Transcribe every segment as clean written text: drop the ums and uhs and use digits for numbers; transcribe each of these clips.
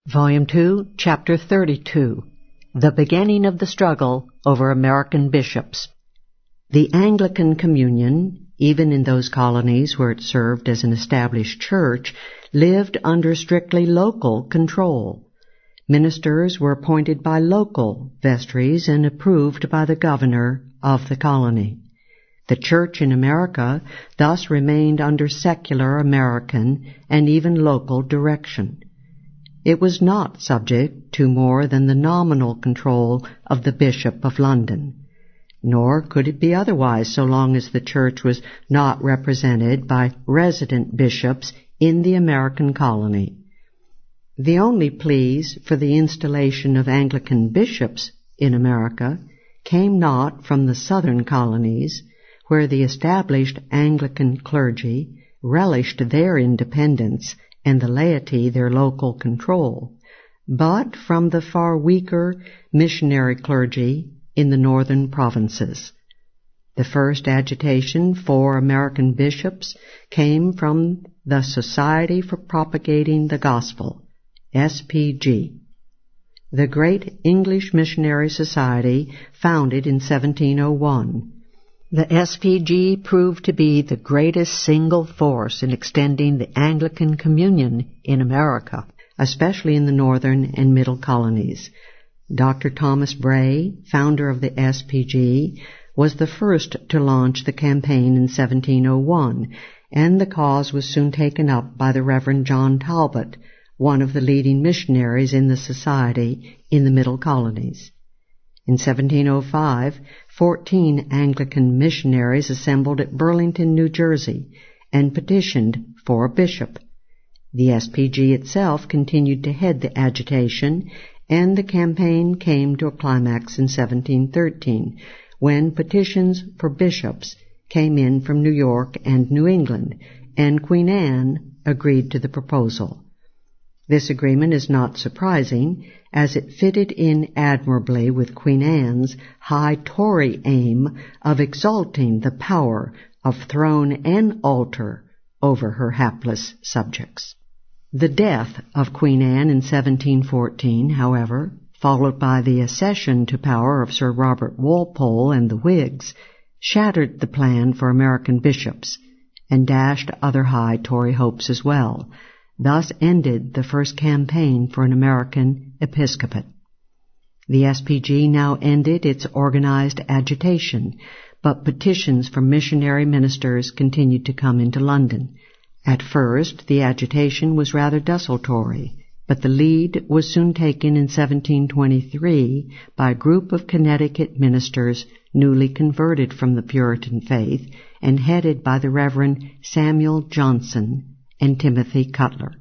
Volume 2, Chapter 32, The Beginning of the Struggle over American Bishops. The Anglican Communion, even in those colonies where it served as an established church, lived under strictly local control. Ministers were appointed by local vestries and approved by the governor of the colony. The Church in America thus remained under secular American and even local direction. It was not subject to more than the nominal control of the Bishop of London, nor could it be otherwise so long as the Church was not represented by resident bishops in the American colony. The only pleas for the installation of Anglican bishops in America came not from the southern colonies, where the established Anglican clergy relished their independence and the laity their local control, but from the far weaker missionary clergy in the northern provinces. The first agitation for American bishops came from the Society for Propagating the Gospel, SPG, the great English missionary society founded in 1701. The SPG proved to be the greatest single force in extending the Anglican communion in America, especially in the northern and middle colonies. Dr. Thomas Bray, founder of the SPG, was the first to launch the campaign in 1701, and the cause was soon taken up by the Reverend John Talbot, one of the leading missionaries in the society in the middle colonies. In 1705, 14 Anglican missionaries assembled at Burlington, New Jersey, and petitioned for a bishop. The SPG itself continued to head the agitation, and the campaign came to a climax in 1713, when petitions for bishops came in from New York and New England, and Queen Anne agreed to the proposal. This agreement is not surprising, as it fitted in admirably with Queen Anne's high Tory aim of exalting the power of throne and altar over her hapless subjects. The death of Queen Anne in 1714, however, followed by the accession to power of Sir Robert Walpole and the Whigs, shattered the plan for American bishops and dashed other high Tory hopes as well. Thus ended the first campaign for an American episcopate. The SPG now ended its organized agitation, but petitions from missionary ministers continued to come into London. At first, the agitation was rather desultory, but the lead was soon taken in 1723 by a group of Connecticut ministers newly converted from the Puritan faith and headed by the Reverend Samuel Johnson and Timothy Cutler.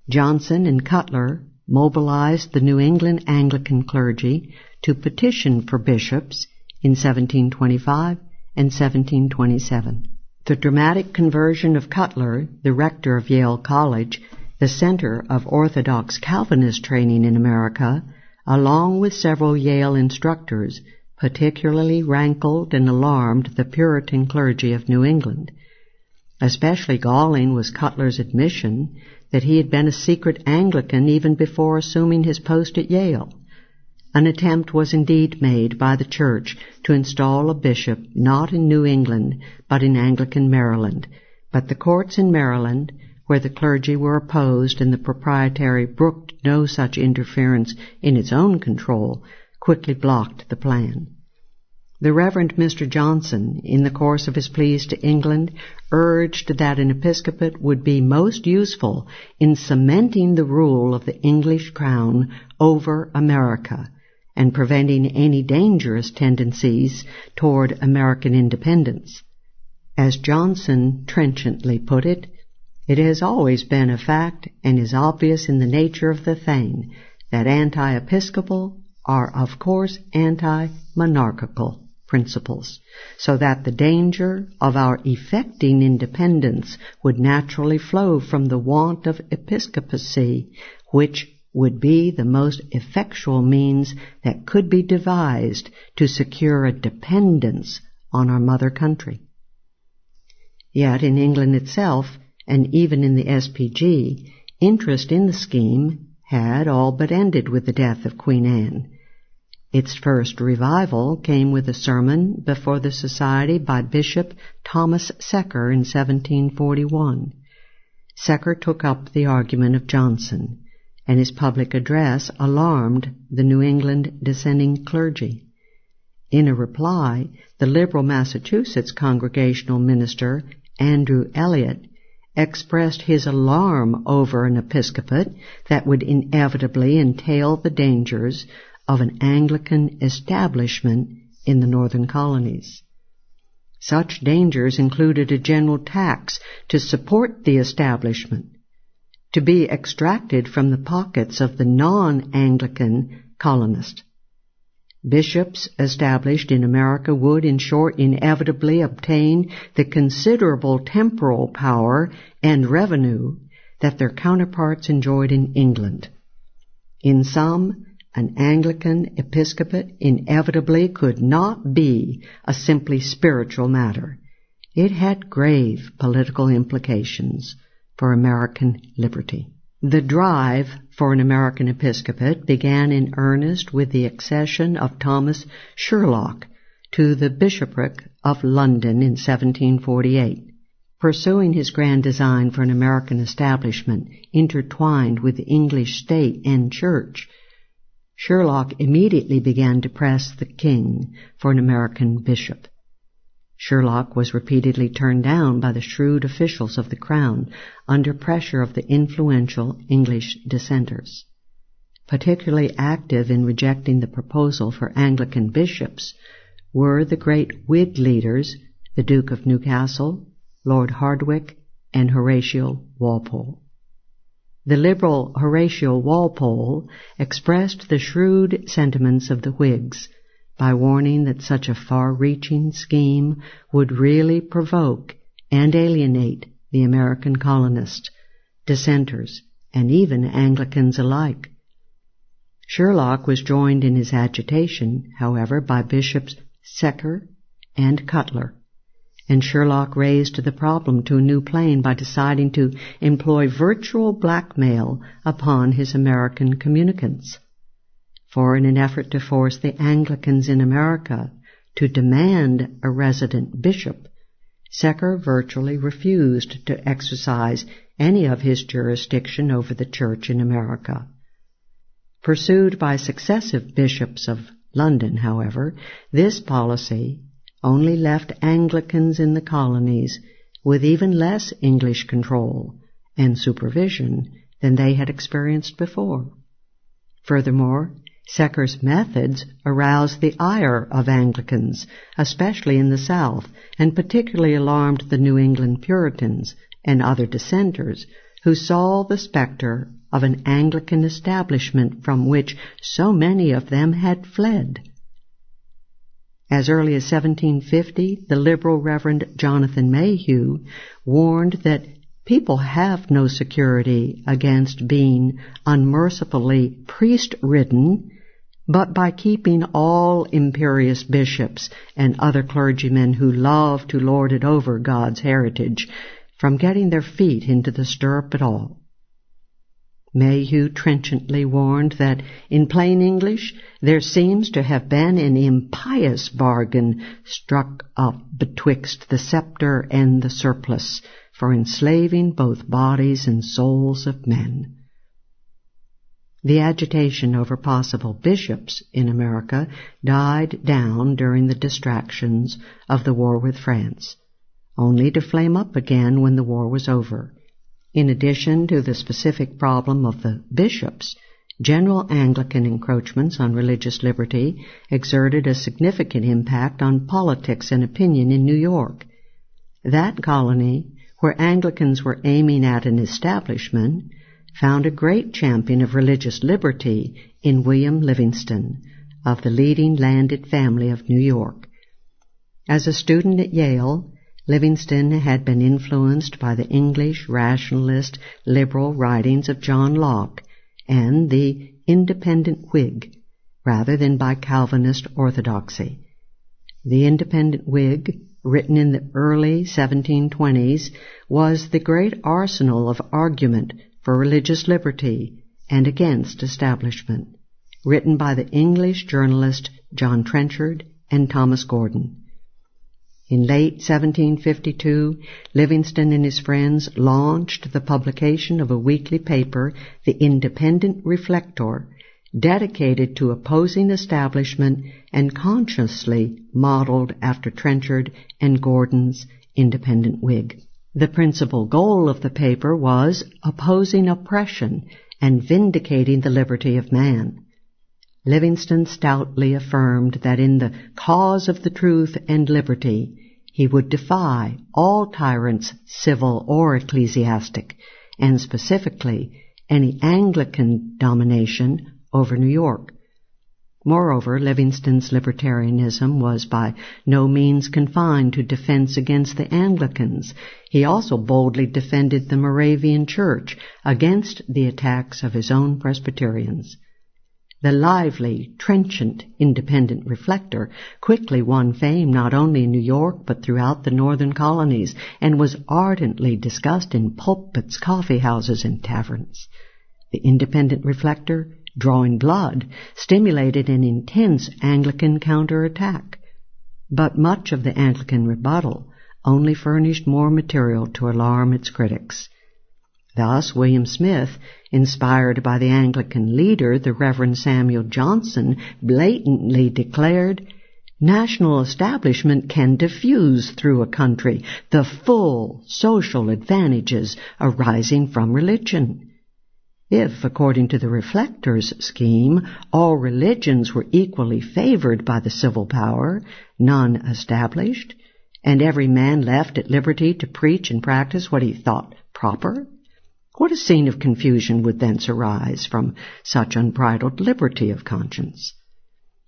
Johnson and Cutler mobilized the New England Anglican clergy to petition for bishops in 1725 and 1727. The dramatic conversion of Cutler, the rector of Yale College, the center of Orthodox Calvinist training in America, along with several Yale instructors, particularly rankled and alarmed the Puritan clergy of New England. Especially galling was Cutler's admission that he had been a secret Anglican even before assuming his post at Yale. An attempt was indeed made by the Church to install a bishop not in New England but in Anglican Maryland, but the courts in Maryland, where the clergy were opposed and the proprietary brooked no such interference in its own control, quickly blocked the plan. The Reverend Mr. Johnson, in the course of his pleas to England, urged that an episcopate would be most useful in cementing the rule of the English crown over America and preventing any dangerous tendencies toward American independence. As Johnson trenchantly put it, it has always been a fact and is obvious in the nature of the thing that anti-episcopal are of course anti-monarchical principles, so that the danger of our effecting independence would naturally flow from the want of episcopacy, which would be the most effectual means that could be devised to secure a dependence on our mother country. Yet in England itself, and even in the SPG, interest in the scheme had all but ended with the death of Queen Anne. Its first revival came with a sermon before the Society by Bishop Thomas Secker in 1741. Secker took up the argument of Johnson, and his public address alarmed the New England dissenting clergy. In a reply, the liberal Massachusetts Congregational minister, Andrew Elliott, expressed his alarm over an episcopate that would inevitably entail the dangers of an Anglican establishment in the northern colonies. Such dangers included a general tax to support the establishment, to be extracted from the pockets of the non-Anglican colonist. Bishops established in America would, in short, inevitably obtain the considerable temporal power and revenue that their counterparts enjoyed in England. In sum, an Anglican episcopate inevitably could not be a simply spiritual matter. It had grave political implications for American liberty. The drive for an American episcopate began in earnest with the accession of Thomas Sherlock to the bishopric of London in 1748. Pursuing his grand design for an American establishment intertwined with the English state and church, Sherlock immediately began to press the king for an American bishop. Sherlock was repeatedly turned down by the shrewd officials of the crown under pressure of the influential English dissenters. Particularly active in rejecting the proposal for Anglican bishops were the great Whig leaders, the Duke of Newcastle, Lord Hardwicke, and Horatio Walpole. The liberal Horatio Walpole expressed the shrewd sentiments of the Whigs by warning that such a far-reaching scheme would really provoke and alienate the American colonists, dissenters, and even Anglicans alike. Sherlock was joined in his agitation, however, by Bishops Secker and Cutler, and Sherlock raised the problem to a new plane by deciding to employ virtual blackmail upon his American communicants. For in an effort to force the Anglicans in America to demand a resident bishop, Secker virtually refused to exercise any of his jurisdiction over the church in America. Pursued by successive bishops of London, however, this policy only left Anglicans in the colonies with even less English control and supervision than they had experienced before. Furthermore, Secker's methods aroused the ire of Anglicans, especially in the South, and particularly alarmed the New England Puritans and other dissenters who saw the specter of an Anglican establishment from which so many of them had fled. As early as 1750, the liberal Reverend Jonathan Mayhew warned that people have no security against being unmercifully priest-ridden, but by keeping all imperious bishops and other clergymen who love to lord it over God's heritage from getting their feet into the stirrup at all. Mayhew trenchantly warned that, in plain English, there seems to have been an impious bargain struck up betwixt the scepter and the surplice for enslaving both bodies and souls of men. The agitation over possible bishops in America died down during the distractions of the war with France, only to flame up again when the war was over. In addition to the specific problem of the bishops, general Anglican encroachments on religious liberty exerted a significant impact on politics and opinion in New York. That colony, where Anglicans were aiming at an establishment, found a great champion of religious liberty in William Livingston, of the leading landed family of New York. As a student at Yale, Livingston had been influenced by the English rationalist liberal writings of John Locke and the Independent Whig, rather than by Calvinist orthodoxy. The Independent Whig, written in the early 1720s, was the great arsenal of argument for religious liberty and Against Establishment, written by the English journalist John Trenchard and Thomas Gordon. In late 1752, Livingston and his friends launched the publication of a weekly paper, The Independent Reflector, dedicated to opposing establishment and consciously modeled after Trenchard and Gordon's Independent Whig. The principal goal of the paper was opposing oppression and vindicating the liberty of man. Livingston stoutly affirmed that in the cause of the truth and liberty he would defy all tyrants, civil or ecclesiastic, and specifically any Anglican domination over New York. Moreover, Livingston's libertarianism was by no means confined to defense against the Anglicans. He also boldly defended the Moravian Church against the attacks of his own Presbyterians. The lively, trenchant Independent Reflector quickly won fame not only in New York but throughout the northern colonies, and was ardently discussed in pulpits, coffee houses, and taverns. The Independent Reflector, drawing blood, stimulated an intense Anglican counterattack. But much of the Anglican rebuttal only furnished more material to alarm its critics. Thus, William Smith, inspired by the Anglican leader, the Reverend Samuel Johnson, blatantly declared, "National establishment can diffuse through a country the full social advantages arising from religion. If, according to the Reflector's scheme, all religions were equally favored by the civil power, none established, and every man left at liberty to preach and practice what he thought proper, what a scene of confusion would thence arise from such unbridled liberty of conscience.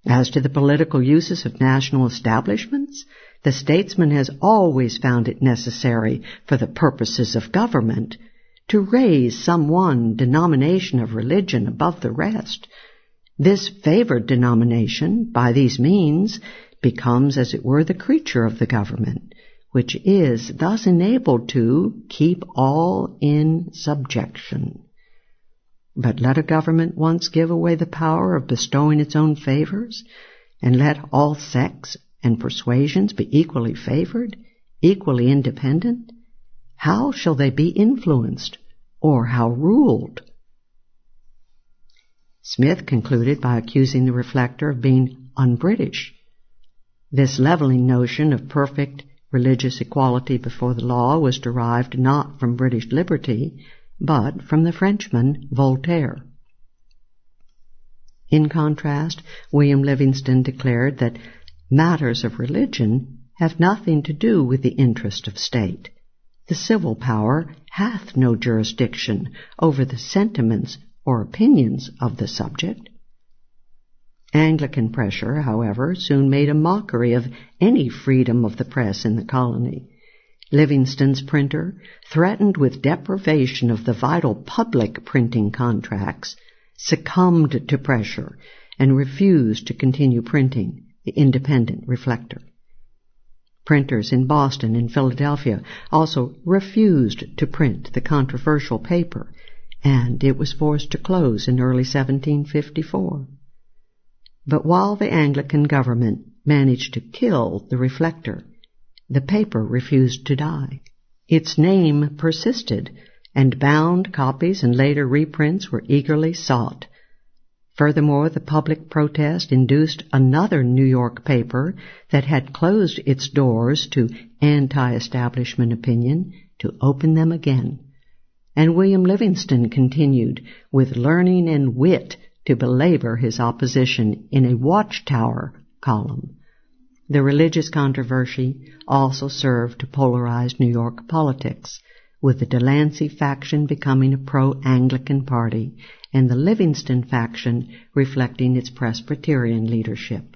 As to the political uses of national establishments, the statesman has always found it necessary for the purposes of government to raise some one denomination of religion above the rest. This favored denomination, by these means, becomes, as it were, the creature of the government, which is thus enabled to keep all in subjection. But let a government once give away the power of bestowing its own favors, and let all sects and persuasions be equally favored, equally independent, how shall they be influenced, or how ruled?" Smith concluded by accusing the Reflector of being un-British. This leveling notion of perfect religious equality before the law was derived not from British liberty, but from the Frenchman Voltaire. In contrast, William Livingston declared that matters of religion have nothing to do with the interest of state. The civil power hath no jurisdiction over the sentiments or opinions of the subject. Anglican pressure, however, soon made a mockery of any freedom of the press in the colony. Livingston's printer, threatened with deprivation of the vital public printing contracts, succumbed to pressure and refused to continue printing the Independent Reflector. Printers in Boston and Philadelphia also refused to print the controversial paper, and it was forced to close in early 1754. But while the Anglican government managed to kill the Reflector, the paper refused to die. Its name persisted, and bound copies and later reprints were eagerly sought. Furthermore, the public protest induced another New York paper that had closed its doors to anti-establishment opinion to open them again, and William Livingston continued with learning and wit to belabor his opposition in a Watchtower column. The religious controversy also served to polarize New York politics, with the Delancey faction becoming a pro-Anglican party and the Livingston faction reflecting its Presbyterian leadership.